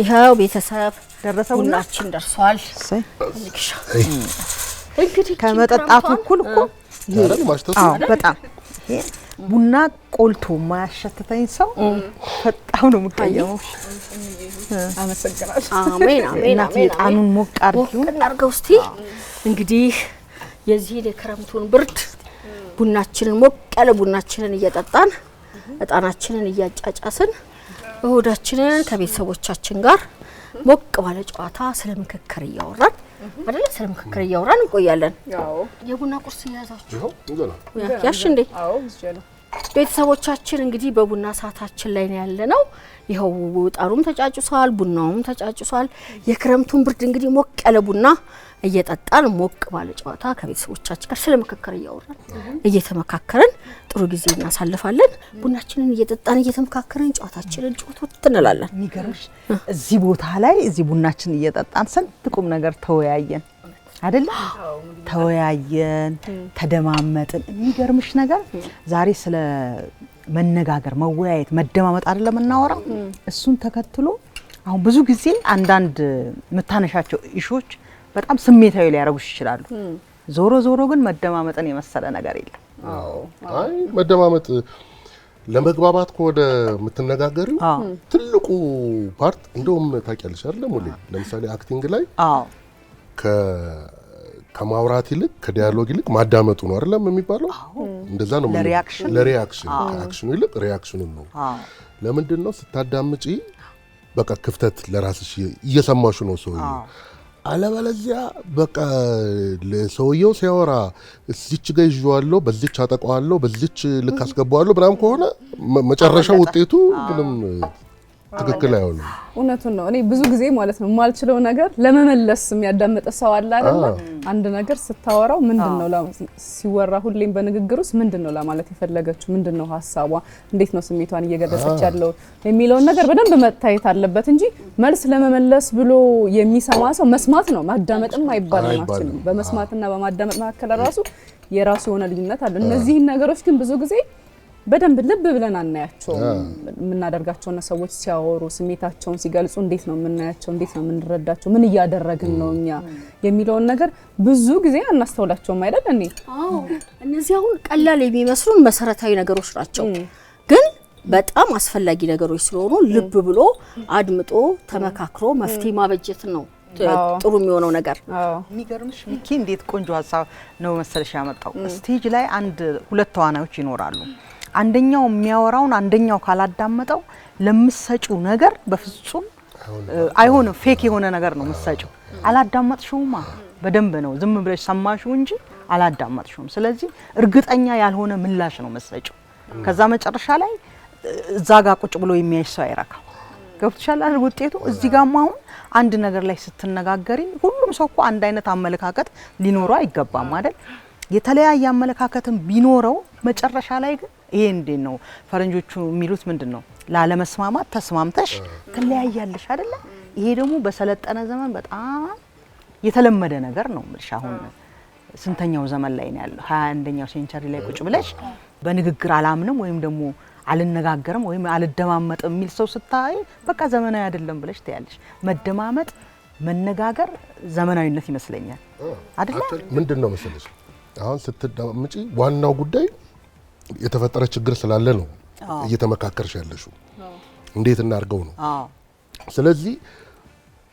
ይሄው ቤተሰብ ቡናችን ደርሷል እንግዲህ ከመጠጣቱ እኩል እኮ በጣም ቡና ቆልቶ ማያሸተተኝ ሰው በጣም ነው የምቀየመው አመሰግናለሁ አሜን አሜን አሜን ጣኑን ሞቅ አድርገው እስቲ እንግዲህ የዚህ ለክረምቱን ብርድ ቡናችንን ሞቅ ያለ ቡናችንን እየጠጣን እጣናችንን እያጫጫስን እሁዳችንን ከቤተሰቦቻችን ጋር ሞቅ ባለ ጨዋታ ስለምክክር እያወራን አይደለ ስለምክክር እያወራን እንቆያለን ያው የቡና ቁርስ ያዛችሁ ያሽ እንዴ አዎ ይችላል ቤተሰቦቻችን እንግዲህ በቡና ሰዓታችን ላይ ነው ያለነው ይሄው ጣሩም ተጫጭሷል ቡናውም ተጫጭሷል የክረምቱን ብርድ እንግዲህ ሞቅ ያለ ቡና እየጠጣን ሞቅ ባለ ጨዋታ ከቤተሰቦቻችን ጋር ስለምክክር እያወራን እየተመካከረን ጥሩ ጊዜ እናሳልፋለን ቡናችንን እየጠጣን እየተመካከረን ጨዋታችንን ጨዋታ እንላለን የሚገርምሽ እዚህ ቦታ ላይ እዚህ ቡናችንን እየጠጣን ስንት ቁም ነገር ተወያየን አይደለ ተወያየን ተደማመጥን የሚገርምሽ ነገር ዛሬ ስለ መነጋገር መወያየት መደማመጥ አይደለም እናወራው እሱን ተከትሎ አሁን ብዙ ጊዜ አንዳንድ መታነሻቸው ኢሹዎች በጣም ስሜታዊ ሊያረጉሽ ይችላሉ ዞሮ ዞሮ ግን መደማመጥን የመሰለ ነገር የለም አይ መደማመጥ ለመግባባት ወደ ምትነጋገሪው ትልቁ ፓርት እንደውም ታውቂያለሽ አይደል ሙሌ ለምሳሌ አክቲንግ ላይ ከማውራት ይልቅ ከዲያሎግ ይልቅ ማዳመጡ ነው አይደለም የሚባለው እንደዛ ነው ለሪአክሽን አክሽኑ ይልቅ ሪአክሽኑ ነው ለምንድን ነው ስታዳምጪ በቃ ክፍተት ለራስሽ እየሰማሽ ነው ሰውዬው አለበለዚያ በቃ ለሰውየው ሲያወራ እዚች ጋር ይዤዋለሁ በዚች አጠቃዋለሁ በዚች ልክ አስገባዋለሁ ብራም ከሆነ መጨረሻው ውጤቱ ምንም ትክክል አይሆንም እውነቱን ነው እኔ ብዙ ጊዜ ማለት ነው ማልችለው ነገር ለመመለስ የሚያዳምጥ ሰው አለ አይደል አንድ ነገር ስታወራው ምንድነው ሲወራ ሁሌም በንግግሩስ ምንድነው ለማለት የፈለገችው ምንድነው ሐሳቧ እንዴት ነው ስሜቷን እየገለጸች ያለው የሚለው ነገር በደንብ መታየት አለበት እንጂ መልስ ለመመለስ ብሎ የሚሰማ ሰው መስማት ነው ማዳመጥም አይባልም ማለት በመስማትና በማዳመጥ መካከል ራሱ የራሱ የሆነ ልዩነት አለ እነዚህ ነገሮች ግን ብዙ ጊዜ በደንብ ልብ ብለን አናያቸው ምናደርጋቸው ሰዎች ሲያወሩ ስሜታቸውን ሲገልጹ እንዴት ነው ምናያቸው እንዴት ነው ምንረዳቸው ምን ያደረግን ነው እኛ የሚለው ነገር ብዙ ጊዜ አናስተውላቸውም አይደል እኔ አዎ እነዚህ አሁን ቀላል የሚመስሉን መሰረታዊ ነገሮች ናቸው ግን በጣም አስፈላጊ ነገሮች ስለሆኑ ልብ ብሎ አድምጦ ተመካክሮ መፍትሄ ማበጀት ነው ጥሩ የሚሆነው ነገር የሚገርምሽ ሚኪ እንዴት ቆንጆ ሐሳብ ነው መሰለሽ ያመጣው ስቴጅ ላይ አንድ ሁለት ተዋናዮች ይኖራሉ አንደኛው የሚያወራውን አንደኛው ካላዳመጠው ለምሰጪው ነገር በፍጹም አይሆንም ፌክ የሆነ ነገር ነው መስጪው አላዳመጥሽውማ በደንብ ነው ዝም ብለሽ ሰማሽው እንጂ አላዳመጥሽውም ስለዚህ እርግጠኛ ያልሆነ ምላሽ ነው መስጪው ከዛ መጨረሻ ላይ እዛ ጋር ቁጭ ብሎ የሚያይሽ ሰው አይራካው ገብቶሻል አይደል ውጤቱ እዚህ ጋር አሁን አንድ ነገር ላይ ስትነጋገሪ ሁሉም ሰው እኮ አንድ አይነት አመለካከት ሊኖረው አይገባም አይደል የተለያየ አመለካከትን ቢኖረው መጨረሻ ላይ ግን ይሄ እንዴ ነው ፈረንጆቹ የሚሉት ምንድነው ላለመስማማት ተስማምተሽ ትለያያለሽ አይደለ ይሄ ደግሞ በሰለጠነ ዘመን በጣም የተለመደ ነገር ነው ምልሽ አሁን ስንተኛው ዘመን ላይ ነው ያለው 21ኛው ሴንቸሪ ላይ ቁጭ ብለሽ በንግግር አላምንም ወይም ደግሞ አልነጋገርም ወይም አልደማመጥም የሚል ሰው ስታይ በቃ ዘመናዊ አይደለም ብለሽ ትያለሽ መደማመጥ መነጋገር ዘመናዊነት ይመስለኛል አይደለ ምንድነው መሰለሽ አሁን ስትደማመጪ ዋናው ጉዳይ የተፈጠረ ችግር ስላለ ነው እየተመካከርሽ ያለሽው እንዴት እናርገው ነው ስለዚህ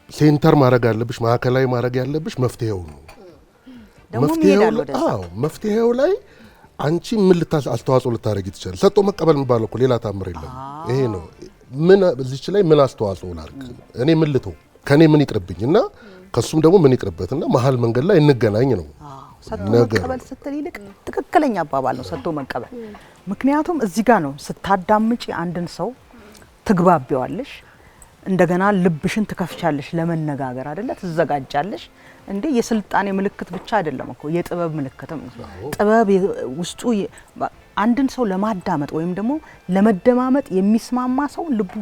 ሴንተር ማድረግ ያለብሽ ማዕከላዊ ማድረግ ያለብሽ መፍትሄው ነው መፍትሄው ላይ አንቺ ምን አስተዋጽኦ ልታረጊ ትችላለሽ ሰጥቶ መቀበል የሚባለው እኮ ሌላ ታምር የለም ይሄ ነው ምን እዚች ላይ ምን አስተዋጽኦ ላርግ እኔ ምን ልተው ከኔ ምን ይቅርብኝና ከሱም ደግሞ ምን ይቅርበትና መሃል መንገድ ላይ እንገናኝ ነው ሰጥቶ መቀበል ስትልልቅ ትክክለኛ አባባል ነው ሰጥቶ መቀበል ምክንያቱም እዚህ ጋር ነው ስታዳምጪ አንድን ሰው ትግባቢዋለሽ እንደገና ልብሽን ትከፍቻለሽ ለመነጋገር አይደለ ትዘጋጃለሽ እንዴ የስልጣኔ ምልክት ብቻ አይደለም እኮ የጥበብ ምልክትም ጥበብ ውስጡ አንድን ሰው ለማዳመጥ ወይም ደግሞ ለመደማመጥ የሚስማማ ሰው ልቡ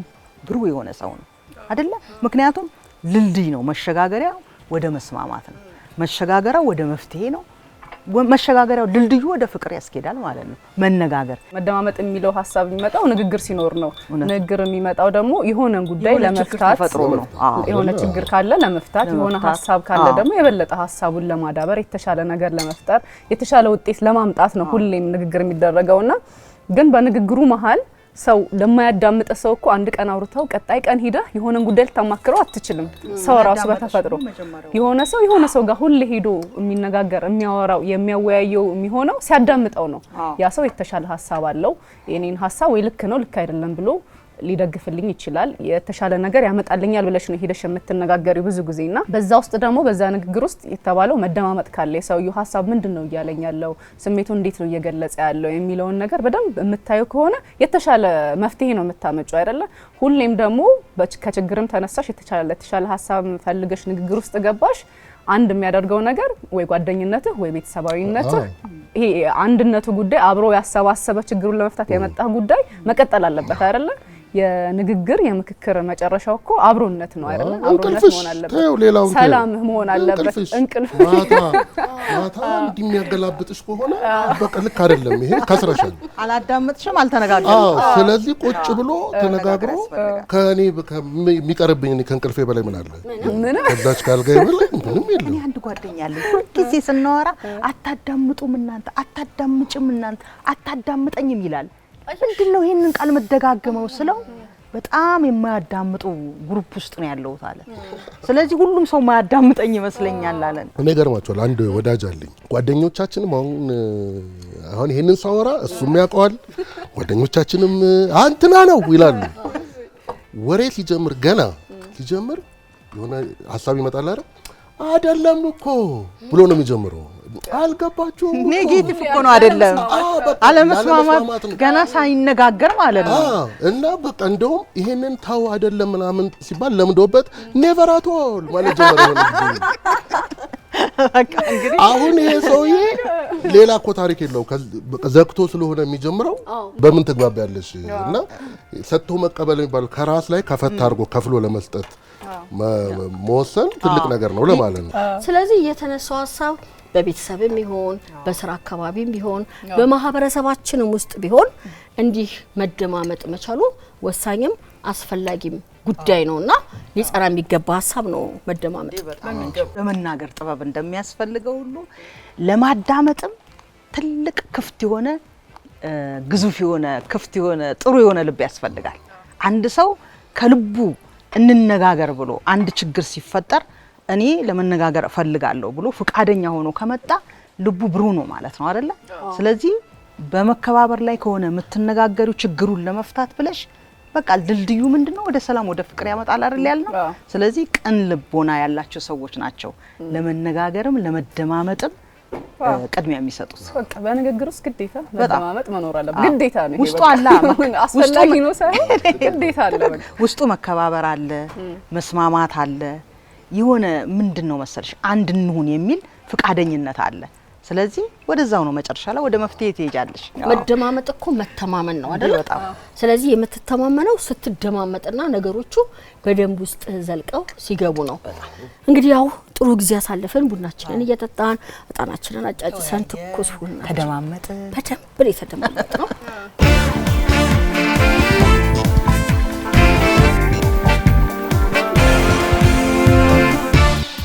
ብሩህ የሆነ ሰው ነው አይደለ ምክንያቱም ልልድይ ነው መሸጋገሪያ ወደ መስማማት ነው መሸጋገሪያ ወደ መፍትሄ ነው መሸጋገሪያው ድልድዩ ወደ ፍቅር ያስኬዳል ማለት ነው። መነጋገር መደማመጥ የሚለው ሀሳብ የሚመጣው ንግግር ሲኖር ነው። ንግግር የሚመጣው ደግሞ የሆነ ጉዳይ ለመፍታት ነው። የሆነ ችግር ካለ ለመፍታት፣ የሆነ ሀሳብ ካለ ደግሞ የበለጠ ሀሳቡን ለማዳበር፣ የተሻለ ነገር ለመፍጠር፣ የተሻለ ውጤት ለማምጣት ነው ሁሌም ንግግር የሚደረገውና ግን በንግግሩ መሀል ሰው ለማያዳምጥ ሰው እኮ አንድ ቀን አውርተው ቀጣይ ቀን ሄደህ የሆነን ጉዳይ ልታማክረው አትችልም። ሰው ራሱ በተፈጥሮ የሆነ ሰው ጋር ሁሌ ሄዶ የሚነጋገር የሚያወራው የሚያወያየው የሚሆነው ሲያዳምጠው ነው። ያ ሰው የተሻለ ሀሳብ አለው፣ የኔን ሀሳብ ወይ ልክ ነው ልክ አይደለም ብሎ ሊደግፍልኝ ይችላል፣ የተሻለ ነገር ያመጣልኛል ብለሽ ነው ሄደሽ የምትነጋገሪው ብዙ ጊዜና በዛ ውስጥ ደግሞ በዛ ንግግር ውስጥ የተባለው መደማመጥ ካለ የሰውየው ሀሳብ ምንድነው እያለኝ ያለው ስሜቱን እንዴት ነው እየገለጸ ያለው የሚለውን ነገር በደንብ የምታዩ ከሆነ የተሻለ መፍትሄ ነው የምታመጪው አይደለ? ሁሌም ደግሞ ከችግርም ተነሳሽ የተሻለ ሀሳብ ፈልገሽ ንግግር ውስጥ ገባሽ አንድ የሚያደርገው ነገር ወይ ጓደኝነትህ ወይ ቤተሰባዊነትህ ይሄ አንድነቱ ጉዳይ አብሮ ያሰባሰበ ችግሩን ለመፍታት የመጣ ጉዳይ መቀጠል አለበት አይደለ? የንግግር የምክክር መጨረሻው እኮ አብሮነት ነው አይደል? አብሮነት መሆን አለበት፣ ሰላም መሆን አለበት። እንቅልፍ ማታ እንደሚያገላብጥሽ ከሆነ በቃ ልክ አይደለም። ይሄ ከስረሻል፣ አላዳመጥሽም፣ አልተነጋገርም። ስለዚህ ቁጭ ብሎ ተነጋግሮ ከኔ የሚቀርብኝ ከእንቅልፌ በላይ ምን አለ? ከዛች ካልጋይ በላይ ምንም የለም። እኔ አንድ ጓደኛ አለኝ ሁልጊዜ ስናወራ አታዳምጡም እናንተ፣ አታዳምጭም እናንተ፣ አታዳምጠኝም ይላል። ምንድነው ይሄንን ቃል መደጋገመው ስለው በጣም የማያዳምጡ ግሩፕ ውስጥ ነው ያለሁት አለ። ስለዚህ ሁሉም ሰው ማያዳምጠኝ ይመስለኛል አለ። እኔ ገርማቸዋል። አንድ ወዳጅ አለኝ። ጓደኞቻችንም አሁን ይሄንን ሳወራ እሱም ያውቀዋል፣ ጓደኞቻችንም አንተና ነው ይላሉ። ወሬ ሲጀምር ገና ሲጀምር የሆነ ሀሳብ ይመጣል አይደለም እኮ ብሎ ነው የሚጀምረው። አልገባችሁም? ኔጌቲቭ እኮ ነው አይደለም፣ አለመስማማት ገና ሳይነጋገር ማለት ነው። እና በቃ እንደውም ይሄንን ታው አይደለም ምናምን ሲባል ለምዶበት ኔቨር አት ኦል ማለት ጀመረ። በቃ እንግዲህ አሁን ይሄ ሰውዬ ሌላ እኮ ታሪክ የለው፣ ዘግቶ ስለሆነ የሚጀምረው በምን ትግባቢያለሽ? እና ሰጥቶ መቀበል የሚባለው ከራስ ላይ ከፈታ አድርጎ ከፍሎ ለመስጠት መወሰን ትልቅ ነገር ነው ለማለት ነው። ስለዚህ የተነሳው ሀሳብ በቤተሰብም ቢሆን በስራ አካባቢም ቢሆን በማህበረሰባችንም ውስጥ ቢሆን እንዲህ መደማመጥ መቻሉ ወሳኝም አስፈላጊም ጉዳይ ነውና ሊጸና የሚገባ ሀሳብ ነው መደማመጥ። በመናገር ጥበብ እንደሚያስፈልገው ሁሉ ለማዳመጥም ትልቅ ክፍት የሆነ ግዙፍ የሆነ ክፍት የሆነ ጥሩ የሆነ ልብ ያስፈልጋል። አንድ ሰው ከልቡ እንነጋገር ብሎ አንድ ችግር ሲፈጠር እኔ ለመነጋገር እፈልጋለሁ ብሎ ፍቃደኛ ሆኖ ከመጣ ልቡ ብሩህ ነው ማለት ነው አይደለ? ስለዚህ በመከባበር ላይ ከሆነ የምትነጋገሪው ችግሩን ለመፍታት ብለሽ በቃ ድልድዩ ምንድነው ወደ ሰላም ወደ ፍቅር ያመጣል አይደል ያልነው። ስለዚህ ቅን ልቦና ያላቸው ሰዎች ናቸው ለመነጋገርም ለመደማመጥም ቅድሚያ የሚሰጡት። በቃ በንግግር ውስጥ ግዴታ መደማመጥ መኖር አለበት፣ ግዴታ ነው። ውስጡ አለ አስፈላጊ ነው ሳይሆን ግዴታ አለ። በቃ ውስጡ መከባበር አለ፣ መስማማት አለ። የሆነ ምንድነው መሰለሽ አንድ እንሁን የሚል ፍቃደኝነት አለ። ስለዚህ ወደዛው ነው መጨረሻ ላይ ወደ መፍትሄ ትሄጃለሽ። መደማመጥ እኮ መተማመን ነው አይደል? ስለዚህ የምትተማመነው ስትደማመጥና ነገሮቹ በደንብ ውስጥ ዘልቀው ሲገቡ ነው። እንግዲህ ያው ጥሩ ጊዜ አሳልፈን ቡናችንን እየጠጣን እጣናችንን አጫጭሰን ትኩስ ቡና ተደማመጥ በደንብ የተደማመጥ ነው።